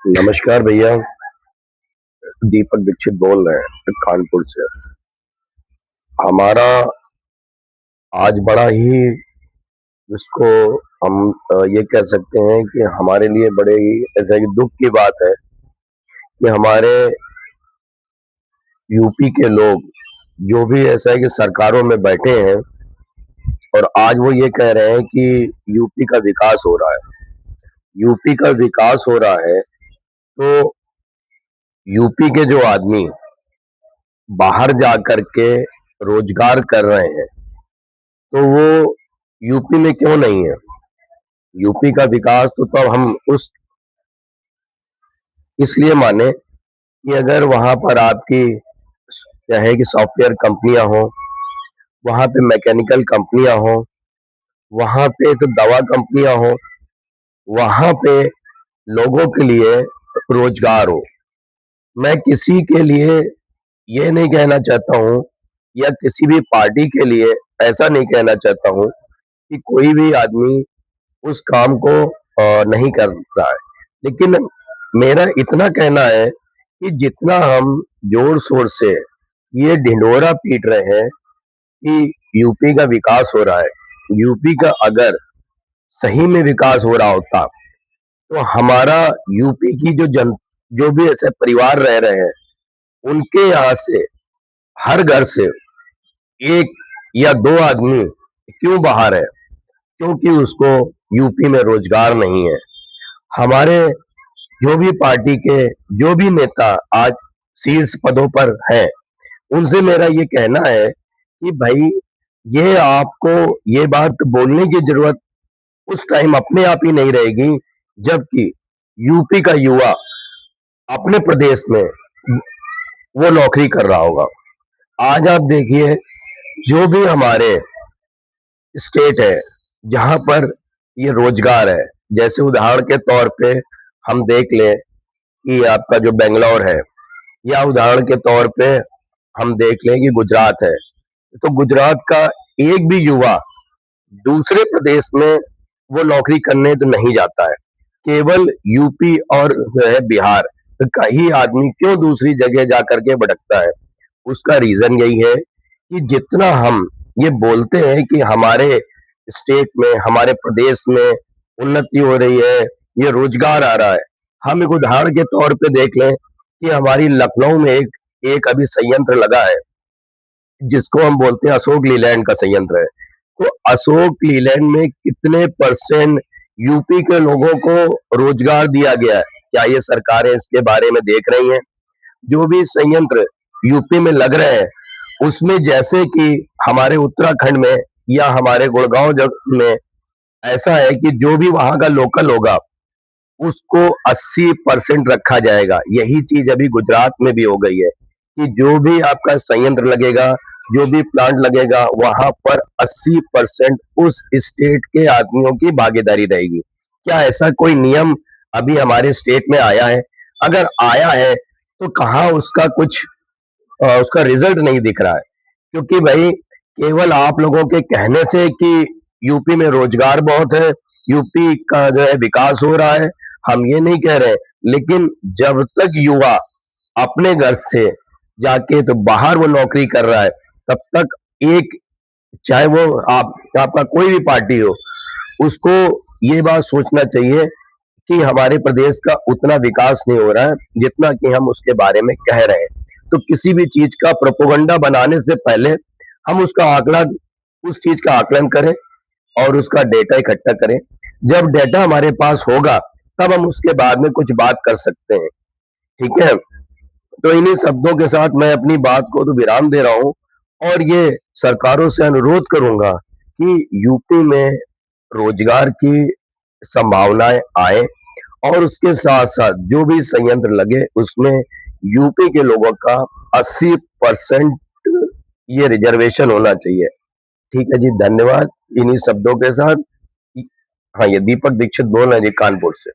नमस्कार भैया। दीपक दीक्षित बोल रहे हैं कानपुर से। हमारा आज बड़ा ही जिसको हम ये कह सकते हैं कि हमारे लिए बड़े ही ऐसा कि दुख की बात है कि हमारे यूपी के लोग जो भी ऐसा है कि सरकारों में बैठे हैं और आज वो ये कह रहे हैं कि यूपी का विकास हो रहा है। यूपी का विकास हो रहा है तो यूपी के जो आदमी बाहर जा कर के रोजगार कर रहे हैं तो वो यूपी में क्यों नहीं है? यूपी का विकास तो तब हम उस इसलिए माने कि अगर वहां पर आपकी चाहे कि सॉफ्टवेयर कंपनियां हो, वहां पे मैकेनिकल कंपनियां हो, वहां पे तो दवा कंपनियां हो, वहां पे लोगों के लिए रोजगार हो। मैं किसी के लिए ये नहीं कहना चाहता हूँ या किसी भी पार्टी के लिए ऐसा नहीं कहना चाहता हूँ कि कोई भी आदमी उस काम को नहीं कर रहा है। लेकिन मेरा इतना कहना है कि जितना हम जोर-शोर से ये ढिंढोरा पीट रहे हैं कि यूपी का विकास हो रहा है, यूपी का अगर सही में विकास हो रहा होता, तो हमारा यूपी की जो भी ऐसे परिवार रह रहे हैं, उनके यहाँ से हर घर से 1 या 2 आदमी क्यों बाहर है? क्योंकि उसको यूपी में रोजगार नहीं है। हमारे जो भी पार्टी के जो भी नेता आज शीर्ष पदों पर हैं, उनसे मेरा ये कहना है कि भाई ये आपको ये बात बोलने की जरूरत उस टाइम अपने आप ही नहीं रहेगी जबकि यूपी का युवा अपने प्रदेश में वो नौकरी कर रहा होगा। आज आप देखिए जो भी हमारे स्टेट है जहां पर ये रोजगार है, जैसे उदाहरण के तौर पे हम देख लें कि आपका जो बेंगलोर है या उदाहरण के तौर पे हम देख लें कि गुजरात है। तो गुजरात का एक भी युवा दूसरे प्रदेश में वो नौकरी करने तो नहीं जाता है। केवल यूपी और जो है बिहार का ही आदमी क्यों दूसरी जगह जा कर के भटकता है? उसका रीज़न यही है कि जितना हम ये बोलते हैं कि हमारे स्टेट में, हमारे प्रदेश में उन्नति हो रही है, ये रोज़गार आ रहा है। हम एक उदाहरण के तौर पे देख लें कि हमारी लखनऊ में एक एक अभी संयंत्र लगा है, जिसको हम बोलते हैं अशोक लीलैंड का संयंत्र है। तो अशोक लीलैंड में कितने परसेंट यूपी के लोगों को रोज़गार दिया गया है? क्या ये सरकारें इसके बारे में देख रही हैं? जो भी संयंत्र यूपी में लग रहे हैं, उसमें जैसे कि हमारे उत्तराखंड में या हमारे गुड़गांव में ऐसा है कि जो भी वहाँ का लोकल होगा, उसको 80% रखा जाएगा। यही चीज़ अभी गुजरात में भी हो गई है कि जो भी आपका संयंत्र लगेगा, जो भी प्लांट लगेगा, वहाँ पर 80% उस स्टेट के आदमियों की भागीदारी रहेगी। क्या ऐसा कोई नियम अभी हमारे स्टेट में आया है? अगर आया है, तो कहाँ उसका कुछ उसका रिजल्ट नहीं दिख रहा है क्योंकि भाई केवल आप लोगों के कहने से कि यूपी में रोजगार बहुत है, यूपी का जो है विकास हो रहा है, हम ये नहीं कह रहे, लेकिन जब तक युवा अपने घर से जाके तो बाहर वो नौकरी कर रहा है, तब तक एक चाहे वो आपका कोई भी पार्टी हो, उसको ये बात सोचना चाहिए कि हमारे प्रदेश का उतना विकास नहीं हो रहा है, जितना कि हम उसके बारे में कह रहे हैं। तो किसी भी चीज़ का प्रोपेगेंडा बनाने से पहले हम उसका उस चीज़ का आकलन करें और उसका डेटा इकट्ठा करें। जब डेटा हमारे पास होगा, तब हम उसके बाद में कुछ बात कर सकते हैं। ठीक है? तो इन्हीं शब्दों के साथ मैं अपनी बात को तो विराम दे रहा हूँ और ये सरकारों से अनुरोध करूँगा कि यूपी में रोजगार की संभावनाएँ आए और उसके साथ-साथ जो भी संयंत्र लगे उसमें यूपी के लोगों का 80% ये रिजर्वेशन होना चाहिए। ठीक है जी, धन्यवाद। इन्हीं शब्दों के साथ हाँ, ये दीपक दीक्षित बोल रहे हैं जी कानपुर से।